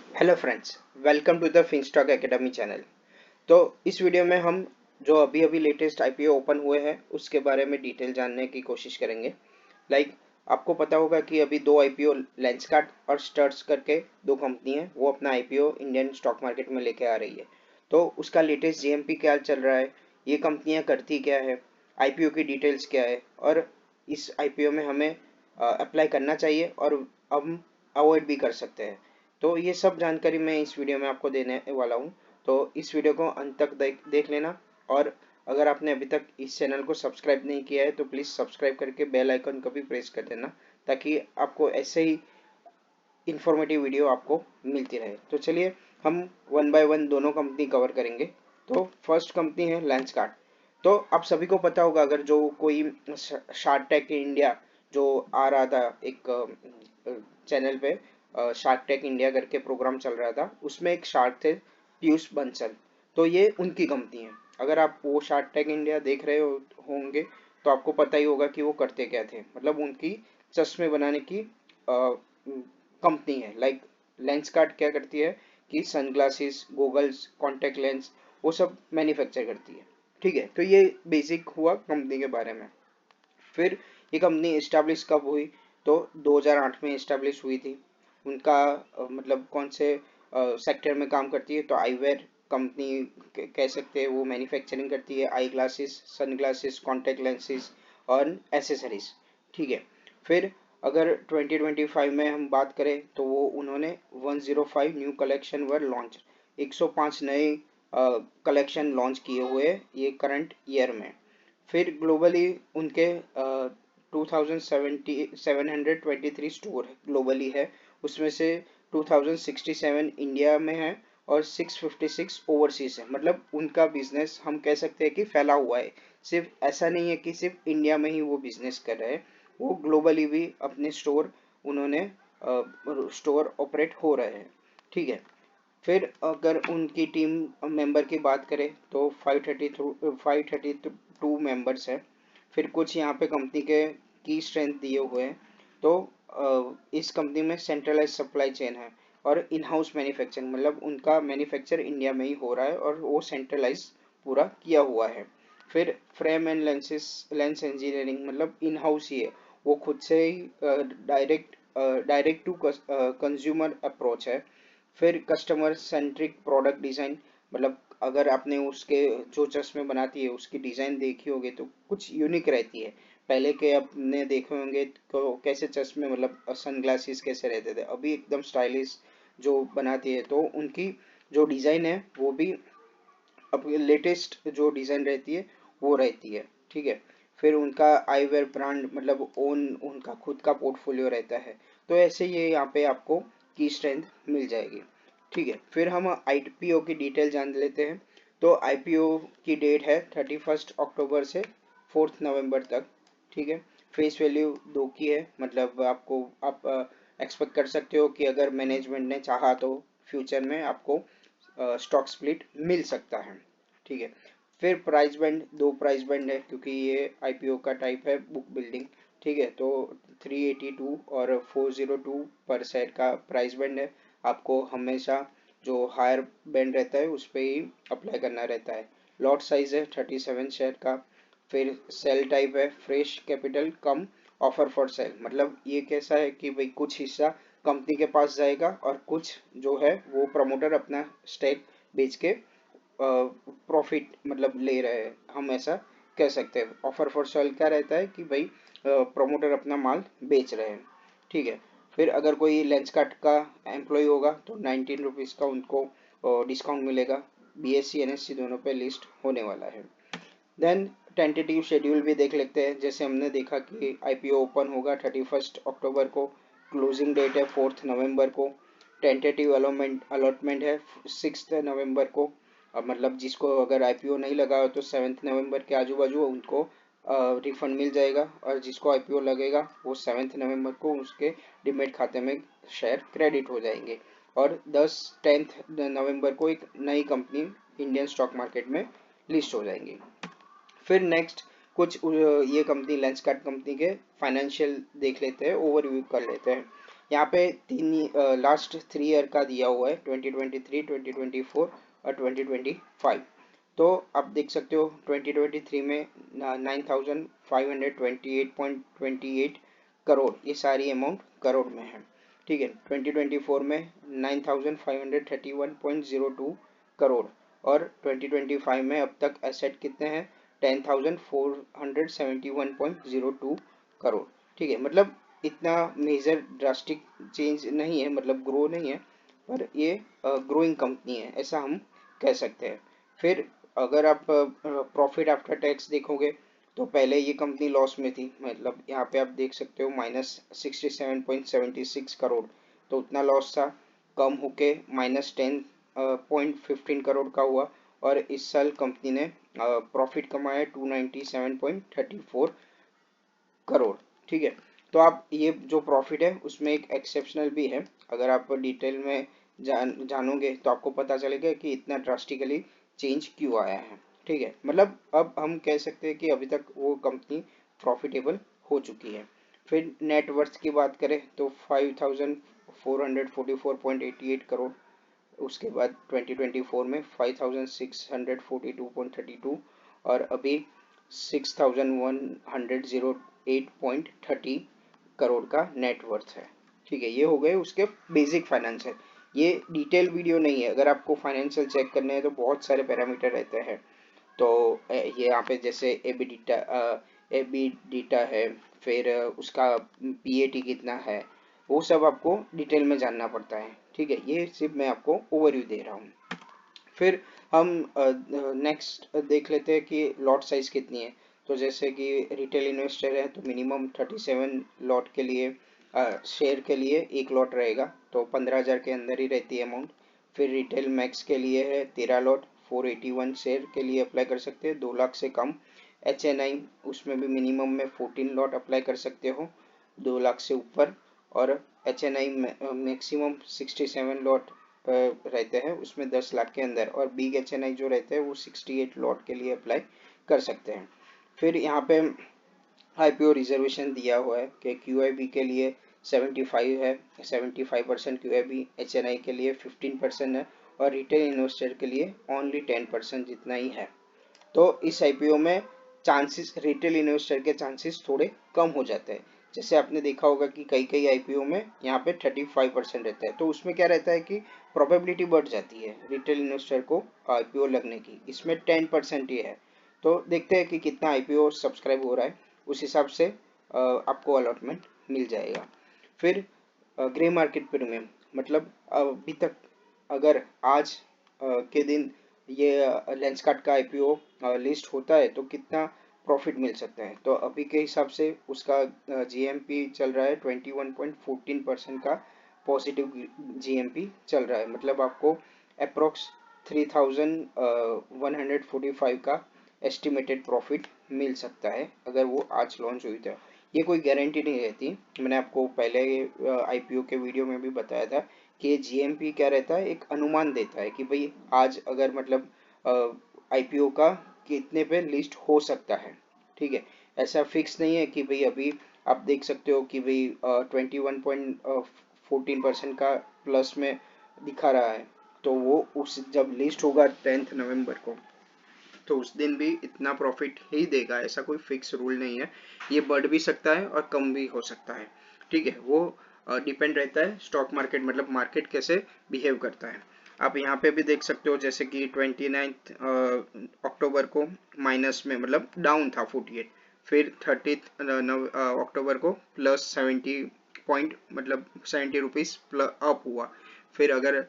Hello friends, welcome to the Finstock academy channel. तो इस video में हम जो अभी अभी लेटेस्ट आईपीओ ओपन हुए हैं उसके बारे में डिटेल जानने की कोशिश करेंगे। आपको पता होगा कि अभी दो आईपीओ लेंसकार्ट और स्टर्स करके दो कंपनी है, वो अपना आईपीओ इंडियन स्टॉक मार्केट में लेके आ रही है। तो उसका लेटेस्ट जीएमपी क्या चल रहा है, ये कंपनियां करती क्या है, आईपीओ की डिटेल्स क्या है और इस आईपीओ में हमें अप्लाई करना चाहिए और हम अवॉइड भी कर सकते हैं। तो ये सब जानकारी मैं इस वीडियो में आपको देने वाला हूँ। तो इस वीडियो को अंत तक देख लेना। और अगर आपने अभी तक इस चैनल को सब्सक्राइब नहीं किया है तो प्लीज़ सब्सक्राइब करके बेल आइकन को भी प्रेस कर देना, ताकि आपको ऐसे ही इंफॉर्मेटिव वीडियो आपको मिलती रहे। तो चलिए हम वन बाय वन दोनों कंपनी कवर करेंगे। तो फर्स्ट कंपनी है लेंसकार्ट। तो आप सभी को पता होगा, अगर जो कोई शार्क टैंक इंडिया जो आ रहा था एक चैनल पे, शार्क टैंक इंडिया करके प्रोग्राम चल रहा था, उसमें एक शार्क थे पीयूष बंसल। तो ये उनकी कंपनी है। अगर आप वो शार्क टैंक इंडिया देख रहे होंगे तो आपको पता ही होगा कि वो करते क्या थे। मतलब उनकी चश्मे बनाने की कंपनी है। लेंसकार्ट क्या करती है कि सनग्लासेस, गोगल्स, कॉन्टेक्ट लेंस वो सब मैन्युफैक्चर करती है। ठीक है, तो ये बेसिक हुआ कंपनी के बारे में। फिर ये कंपनी इस्टेब्लिश कब हुई? तो 2008 में इस्टेब्लिश हुई थी। उनका मतलब कौन से सेक्टर में काम करती है? तो आईवेयर कंपनी कह सकते हैं। वो मैन्युफैक्चरिंग करती है eye glasses, sun glasses, contact lenses और एसेसरीज। ठीक है। फिर अगर 2025 में हम बात करें तो वो उन्होंने 105 न्यू कलेक्शन वर लॉन्च, 105 नए कलेक्शन लॉन्च किए हुए ये करंट ईयर में। फिर ग्लोबली उनके 2723 स्टोर ग्लोबली है। उसमें से 2067 इंडिया में है और 656 ओवरसीज है। मतलब उनका बिजनेस हम कह सकते हैं कि फैला हुआ है। सिर्फ ऐसा नहीं है कि सिर्फ इंडिया में ही वो बिजनेस कर रहे हैं, वो ग्लोबली भी अपने स्टोर उन्होंने स्टोर ऑपरेट हो रहे हैं। ठीक है। फिर अगर उनकी टीम मेंबर की बात करें तो 532 मेंबर्स हैं। फिर कुछ यहाँ पे कंपनी के की स्ट्रेंथ दिए हुए हैं। तो इस कंपनी में सेंट्रलाइज सप्लाई चेन है और इन हाउस मैन्युफैक्चरिंग, मतलब उनका मैन्युफैक्चर इंडिया में ही हो रहा है और वो सेंट्रलाइज पूरा किया हुआ है। फिर फ्रेम एंड लेंस इंजीनियरिंग, मतलब इन हाउस ही है। वो खुद से ही डायरेक्ट टू कंज्यूमर अप्रोच है। फिर कस्टमर सेंट्रिक प्रोडक्ट डिज़ाइन, मतलब अगर आपने उसके जो चश्मे बनाती है उसकी डिज़ाइन देखी होगी तो कुछ यूनिक रहती है। पहले के आपने देखे होंगे तो कैसे चश्मे, मतलब सन ग्लासेस कैसे रहते थे, अभी एकदम स्टाइलिश जो बनाती है। तो उनकी जो डिज़ाइन है वो भी अब लेटेस्ट जो डिज़ाइन रहती है वो रहती है। ठीक है। फिर उनका आईवेयर ब्रांड, मतलब ओन उनका खुद का पोर्टफोलियो रहता है। तो ऐसे ये यहाँ पे आपको की स्ट्रेंथ मिल जाएगी। ठीक है। फिर हम आईपीओ की डिटेल जान लेते हैं। तो आईपीओ की डेट है 31 अक्टूबर से 4 नवंबर तक। ठीक है। फेस वैल्यू 2 की है, मतलब आप एक्सपेक्ट कर सकते हो कि अगर मैनेजमेंट ने चाहा तो फ्यूचर में आपको स्टॉक स्प्लिट मिल सकता है। ठीक है। फिर प्राइस बैंड, दो प्राइस बैंड है क्योंकि ये आईपीओ का टाइप है बुक बिल्डिंग। ठीक है। तो 382 और 402 पर शेयर का प्राइस बैंड है। आपको हमेशा जो हायर बैंड रहता है उस पर ही अप्लाई करना रहता है। लॉट साइज है 37 शेयर का। फिर सेल टाइप है fresh capital come offer for sale, मतलब ये कैसा है कि भाई कुछ हिस्सा कंपनी के पास जाएगा और कुछ जो है वो प्रमोटर अपना स्टेक बेच के प्रॉफिट मतलब ले रहे हैं, हम ऐसा कह सकते हैं। ऑफर फॉर सेल क्या रहता है कि भाई प्रमोटर अपना माल बेच रहे हैं। ठीक है। फिर अगर कोई लेंस कार्ट का एम्प्लॉय होगा तो 19 रुपीज़ का उनको डिस्काउंट मिलेगा। बीएससी एनएससी दोनों पे लिस्ट होने वाला है। देन टेंटेटिव शेड्यूल भी देख लेते हैं। जैसे हमने देखा कि आईपीओ ओपन होगा 31 अक्टूबर को, क्लोजिंग डेट है 4 नवंबर को, टेंटेटिव अलॉटमेंट है 6 नवंबर को। अब मतलब जिसको अगर आईपीओ नहीं लगा हो तो 7 नवंबर के आजू बाजू उनको रिफंड मिल जाएगा, और जिसको आईपीओ लगेगा वो 7 नवंबर को उसके डिमेट खाते में शेयर क्रेडिट हो जाएंगे। और 10 नवंबर को एक नई कंपनी इंडियन स्टॉक मार्केट में लिस्ट हो जाएंगी। फिर नेक्स्ट कुछ ये कंपनी लेंसकार्ट कंपनी के फाइनेंशियल देख लेते हैं, ओवरव्यू कर लेते हैं। यहाँ पे लास्ट 3 ईयर का दिया हुआ है, 2023, 2024 और 2025। तो आप देख सकते हो 2023 में 9528.28 करोड़, ये सारी अमाउंट करोड़ में है। ठीक है, 2024 में 9531.02 करोड़, और 2025 में अब तक एसेट कितने हैं, 10,471.02 करोड़। ठीक है, मतलब इतना मेजर ड्रास्टिक चेंज नहीं है, मतलब ग्रो नहीं है, पर ये ग्रोइंग कंपनी है, ऐसा हम कह सकते हैं। फिर अगर आप प्रॉफिट आफ्टर टैक्स देखोगे तो पहले ये कंपनी लॉस में थी, मतलब यहाँ पे आप देख सकते हो -67.76 करोड़, तो उतना लॉस था, कम होके -10.15 करोड़ का हुआ, और इस साल कंपनी ने प्रॉफिट कमाया 297.34 करोड़। ठीक है, तो आप ये जो प्रॉफिट है उसमें एक एक्सेप्शनल भी है, अगर आप डिटेल में जानोगे तो आपको पता चलेगा कि इतना ड्रास्टिकली चेंज क्यों आया है। ठीक है, मतलब अब हम कह सकते हैं कि अभी तक वो कंपनी प्रॉफिटेबल हो चुकी है। फिर नेट वर्थ की बात करें तो 5444.88 करोड़, उसके बाद 2024 में 5642.32, और अभी 6108.30 करोड़ का नेट वर्थ है। ठीक है, ये हो गए उसके बेसिक फाइनेंशियल। ये डिटेल वीडियो नहीं है, अगर आपको फाइनेंशियल चेक करने हैं तो बहुत सारे पैरामीटर रहते हैं। तो ये यहाँ पे जैसे एबिडिटा है, फिर उसका पीएटी कितना है, वो सब आपको डिटेल में जानना पड़ता है। ठीक है, ये सिर्फ मैं आपको ओवरव्यू दे रहा हूँ। फिर हम नेक्स्ट देख लेते हैं कि लॉट साइज कितनी है। तो जैसे कि रिटेल इन्वेस्टर है तो मिनिमम 37 लॉट के लिए, शेयर के लिए एक लॉट रहेगा, तो 15,000 के अंदर ही रहती है अमाउंट। फिर रिटेल मैक्स के लिए है 13 लॉट, 481 शेयर के लिए अप्लाई कर सकते हैं, 2 लाख से कम। HNI, उसमें भी मिनिमम में 14 लॉट अप्लाई कर सकते हो, 2 लाख से ऊपर। और HNI मैक्सिमम 67 लॉट रहते हैं, उसमें 10 लाख के अंदर, और बिग HNI जो रहते हैं वो 68 लॉट के लिए अप्लाई कर सकते हैं। फिर यहाँ पे IPO रिजर्वेशन दिया हुआ है कि QIB के लिए 75 है, 75% QIB, HNI के लिए 15% है, और रिटेल इन्वेस्टर के लिए ओनली 10% जितना ही है। तो इस IPO में चांसेस, रिटेल इन्वेस्टर के चांसेस थोड़े कम हो जाते हैं। जैसे आपने देखा होगा कि कई कई IPO में यहाँ पे 35% रहता है, तो उसमें क्या रहता है कि प्रोबेबिलिटी बढ़ जाती है रिटेल इन्वेस्टर को IPO लगने की, इसमें 10% ही है। तो देखते हैं कि कितना IPO सब्सक्राइब हो रहा है, उस हिसाब से आपको अलॉटमेंट मिल जाएगा। फिर ग्रे मार्केट प्रीमियम, मतलब अभी तक अगर आज के दिन ये लेंसकार्ट का IPO लिस्ट होता है तो कितना प्रॉफिट मिल सकता है। तो अभी के हिसाब से उसका GMP चल रहा है 21.14% का पॉजिटिव GMP चल रहा है, मतलब आपको अप्रोक्स 3,145 का एस्टिमेटेड प्रॉफिट मिल सकता है अगर वो आज लॉन्च हुई तो। ये कोई गारंटी नहीं रहती, मैंने आपको पहले IPO के वीडियो में भी बताया था कि GMP क्या रहता है, एक अनुमान देता है कि भाई आज अगर मतलब IPO का कितने पे लिस्ट हो सकता है। ठीक है, ऐसा फिक्स नहीं है कि भाई अभी आप देख सकते हो कि भाई 21.14% का प्लस में दिखा रहा है, तो वो उस जब लिस्ट होगा 10 नवंबर को तो उस दिन भी इतना प्रॉफिट ही देगा, ऐसा कोई फिक्स रूल नहीं है। ये बढ़ भी सकता है और कम भी हो सकता है। ठीक है, वो डिपेंड रहता है स्टॉक मार्केट, मतलब मार्केट कैसे बिहेव करता है। आप यहाँ पे भी देख सकते हो जैसे कि 29 अक्टूबर को माइनस में, मतलब डाउन था 48, फिर 30 अक्टूबर को +70 पॉइंट, मतलब 70 रुपीज अप हुआ। फिर अगर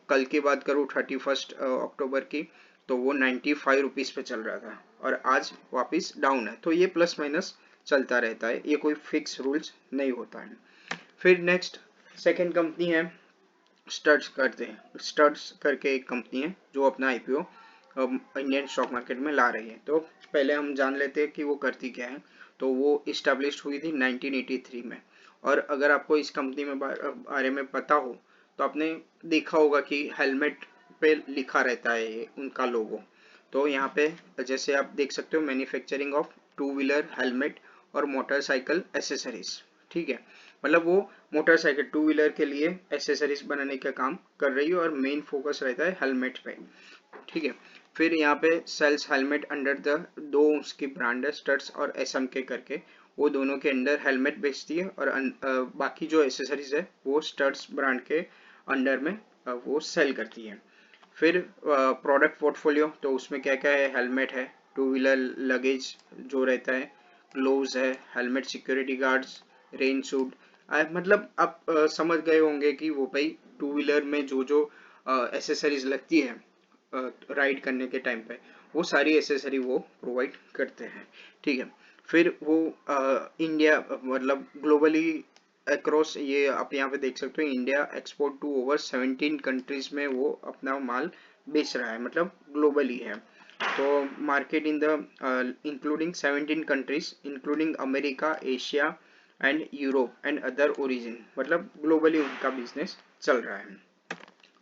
कल की बात करूँ 31 अक्टूबर की, तो वो 95 रुपीज पे चल रहा था और आज वापस डाउन है। तो ये प्लस माइनस चलता रहता है, ये कोई फिक्स रूल्स नहीं होता है। फिर नेक्स्ट सेकंड कंपनी है स्टड्स करते हैं, स्टड्स करके एक कंपनी है जो अपना IPO इंडियन स्टॉक मार्केट में ला रही है। तो पहले हम जान लेते हैं कि वो करती क्या है। तो वो इस्टेब्लिश हुई थी 1983 में, और अगर आपको इस कंपनी में बारे में पता हो तो आपने देखा होगा कि हेलमेट पे लिखा रहता है ये उनका लोगो। तो यहाँ पे जैसे आप देख सकते हो मैन्युफैक्चरिंग ऑफ 2 व्हीलर हेलमेट और मोटरसाइकिल एसेसरीज। ठीक है, मतलब वो मोटरसाइकिल टू व्हीलर के लिए एसेसरीज बनाने का काम कर रही है और मेन फोकस रहता है हेलमेट पे, ठीक है। फिर यहाँ पे सेल्स हेलमेट अंडर द दो उसकी ब्रांड है स्टड्स और एसएमके करके, वो दोनों के अंडर हेलमेट बेचती है और बाकी जो एसेसरीज है वो स्टड्स ब्रांड के अंडर में वो सेल करती है। फिर प्रोडक्ट पोर्टफोलियो, तो उसमें क्या क्या है, हेलमेट है, टू व्हीलर लगेज जो रहता है, ग्लोव्स है, helmet security guards, rain suit. मतलब आप समझ गए होंगे कि वो भाई टू व्हीलर में जो जो एसेसरीज लगती है राइड करने के टाइम पे, वो सारी एसेसरी वो प्रोवाइड करते हैं, ठीक है। फिर वो इंडिया मतलब ग्लोबली अक्रॉस, ये आप यहाँ पे देख सकते हो, India export to over 17 countries में वो अपना माल बेच रहा है, मतलब ग्लोबली है। तो market in the including 17 countries including America, Asia and Europe and other origin, मतलब ग्लोबली उनका बिजनेस चल रहा है।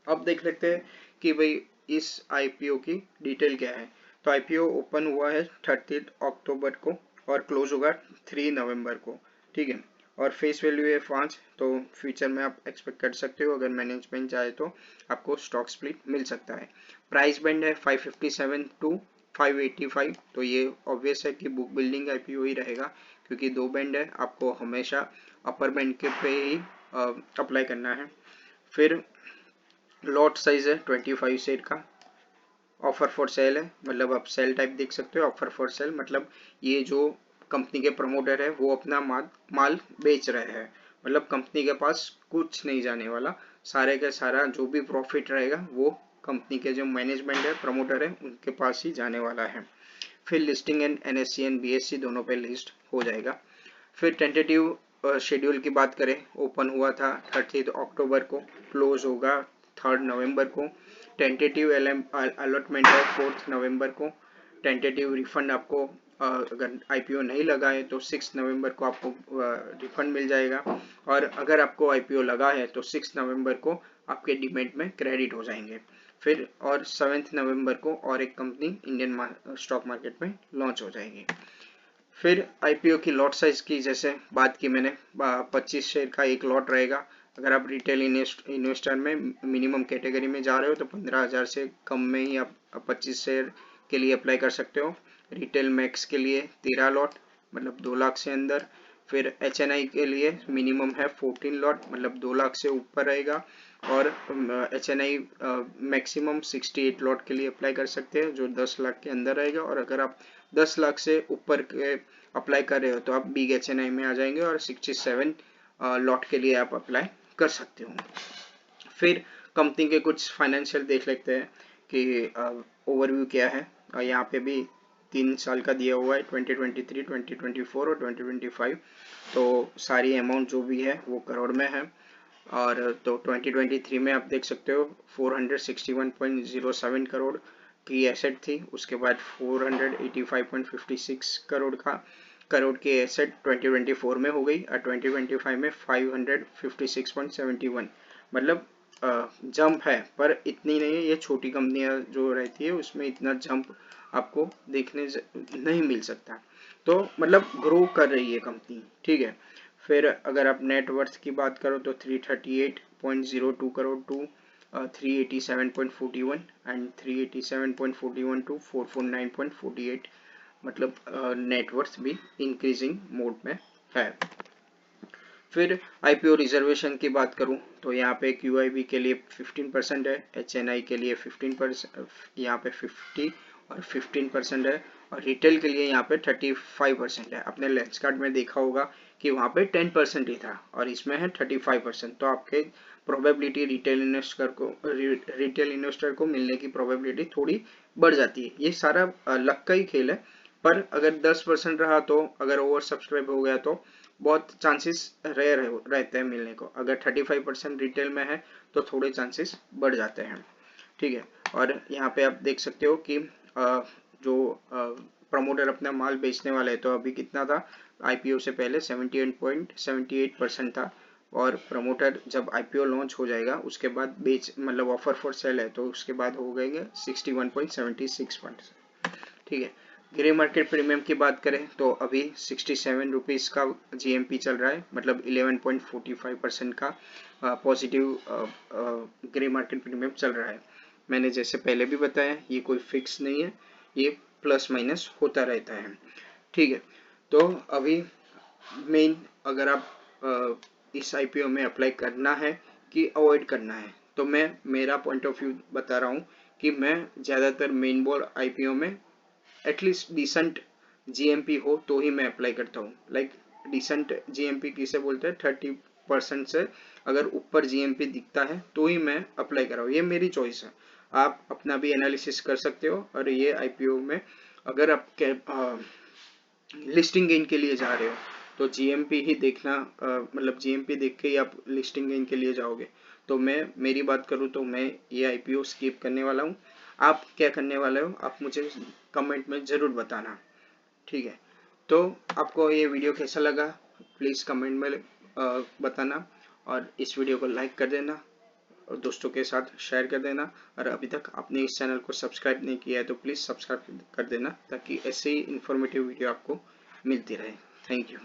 अब देख लेते हैं कि भाई इस आईपीओ की डिटेल क्या है। तो आईपीओ ओपन हुआ है 30 अक्टूबर को और क्लोज होगा 3 नवंबर को, ठीक है। और फेस वैल्यू है 5, तो फ्यूचर में आप एक्सपेक्ट कर सकते हो अगर मैनेजमेंट चाहे तो आपको स्टॉक स्प्लिट मिल सकता है। प्राइस बैंड है 557 टू 585, तो ये ऑब्वियस है कि बुक बिल्डिंग आईपीओ ही रहेगा, क्योंकि दो बैंड है, आपको हमेशा अपर बैंड के पे ही अप्लाई करना है। फिर लॉट साइज है 25 शेयर का। ऑफर फॉर सेल है, मतलब आप सेल टाइप देख सकते हो, ऑफर फॉर सेल मतलब ये जो कंपनी के प्रमोटर है वो अपना माल बेच रहे हैं, मतलब कंपनी के पास कुछ नहीं जाने वाला, सारे का सारा जो भी प्रॉफिट रहेगा वो कंपनी के जो मैनेजमेंट है, प्रमोटर है, उनके पास ही जाने वाला है। फिर listing and NSC and BSc दोनों पे लिस्ट हो जाएगा। फिर टेंटेटिव शेड्यूल की बात करें, ओपन हुआ था 30 अक्टूबर को, क्लोज होगा 3 नवंबर को। टेंटेटिव अलॉटमेंट है 4 नवंबर को। टेंटेटिव रिफंड आपको अगर आईपीओ नहीं लगा है तो 6 नवंबर को आपको रिफंड मिल जाएगा, और अगर आपको आईपीओ लगा है तो 6 नवंबर को आपके डीमेट में क्रेडिट हो जाएंगे। फिर और 7 नवंबर को और एक कंपनी इंडियन स्टॉक मार्केट में लॉन्च हो जाएगी। फिर आईपीओ की लॉट साइज की जैसे बात की मैंने, 25 शेयर का एक लॉट रहेगा। अगर आप रिटेल इन्वेस्टर में मिनिमम कैटेगरी में जा रहे हो तो 15,000 से कम में ही आप 25 शेयर के लिए अप्लाई कर सकते हो। रिटेल मैक्स के लिए 13 लॉट, मतलब 2 लाख से अंदर। फिर एचएनआई के लिए मिनिमम है 14 लॉट, मतलब 2 लाख से ऊपर रहेगा। और एचएनआई मैक्सिमम 68 लॉट के लिए अप्लाई कर सकते हैं, जो 10 लाख के अंदर रहेगा। और अगर आप 10 लाख से ऊपर के अप्लाई कर रहे हो तो आप बिग एचएनआई में आ जाएंगे और 67 लॉट के लिए आप अप्लाई कर सकते हो। फिर कंपनी के कुछ फाइनेंशियल देख लेते हैं कि ओवरव्यू क्या है। यहाँ पे भी 3 साल का दिया हुआ है, 2023, 2024 और 2025। तो सारी अमाउंट जो भी है वो करोड़ में है। और तो 2023 में आप देख सकते हो 461.07 करोड़ की एसेट थी, उसके बाद 485.56 करोड़ की एसेट 2024 में हो गई, और 2025 में 556.71, मतलब जंप है, पर इतनी नहीं है। ये छोटी कंपनियां जो रहती है उसमें इतना जंप आपको देखने नहीं मिल सकता, तो मतलब ग्रो कर रही है कंपनी, ठीक है। फिर अगर आप नेटवर्थ की बात करो तो 338.02 करोड़ टू 387.41 एंड 387.41 टू 449.48, मतलब नेटवर्थ भी इंक्रीजिंग मोड में है। फिर आईपीओ रिजर्वेशन की बात करूं तो यहाँ पे क्यूआईबी के लिए 15% है, एचएनआई के लिए 15%, यहाँ पे 50 और 15% है, और रिटेल के लिए यहाँ पे 35% है। आपने लेंस कार्ड में देखा होगा कि वहाँ पे 10% ही था और इसमें है 35%, तो आपके प्रोबेबिलिटी रिटेल इन्वेस्टर को मिलने की प्रोबेबिलिटी थोड़ी बढ़ जाती है। ये सारा लक का ही खेल है, पर अगर 10% रहा तो अगर ओवर सब्सक्राइब हो गया तो बहुत चांसेस रहते हैं मिलने को। अगर 35% रिटेल में है तो थोड़े चांसेस बढ़ जाते हैं, ठीक है। और यहाँ पे आप देख सकते हो कि जो प्रमोटर अपना माल बेचने वाले है, तो अभी कितना था आईपीओ से पहले 78.78% था, और प्रमोटर जब आईपीओ लॉन्च हो जाएगा उसके बाद मतलब ऑफर फॉर सेल है तो उसके बाद हो गएंगे 61.76%, ठीक है। ग्रे मार्केट प्रीमियम की बात करें तो अभी 67 रुपीज़ का जीएमपी चल रहा है, मतलब 11.45% का पॉजिटिव ग्रे मार्केट प्रीमियम चल रहा है। मैंने जैसे पहले भी बताया, ये कोई फिक्स नहीं है, ये प्लस माइनस होता रहता है। ठीक है, तो अभी मेन अगर आप इस आईपीओ में अप्लाई करना है कि अवॉइड करना है, तो मैं मेरा पॉइंट ऑफ व्यू बता रहा हूँ कि मैं ज़्यादातर मेन बोर्ड आईपीओ में एटलीस्ट डिसेंट जीएमपी हो तो ही मैं अप्लाई करता हूँ। लाइक डिसेंट जीएमपी किसे बोलते हैं, 30% से अगर ऊपर जीएमपी दिखता है तो ही मैं अप्लाई कर रहा हूँ। ये मेरी चॉइस है, आप अपना भी एनालिसिस कर सकते हो। और ये आईपीओ में अगर आप लिस्टिंग गेन के लिए जा रहे हो तो जीएमपी ही देखना, मतलब जीएमपी देख के ही आप लिस्टिंग गेन के लिए जाओगे। तो मैं मेरी बात करूँ तो मैं ये आईपीओ स्किप करने वाला हूँ। आप क्या करने वाले हो, आप मुझे कमेंट में ज़रूर बताना। ठीक है, तो आपको ये वीडियो कैसा लगा प्लीज़ कमेंट में बताना, और इस वीडियो को लाइक कर देना और दोस्तों के साथ शेयर कर देना। और अभी तक आपने इस चैनल को सब्सक्राइब नहीं किया है तो प्लीज़ सब्सक्राइब कर देना, ताकि ऐसे ही इन्फॉर्मेटिव वीडियो आपको मिलती रहे। Thank you.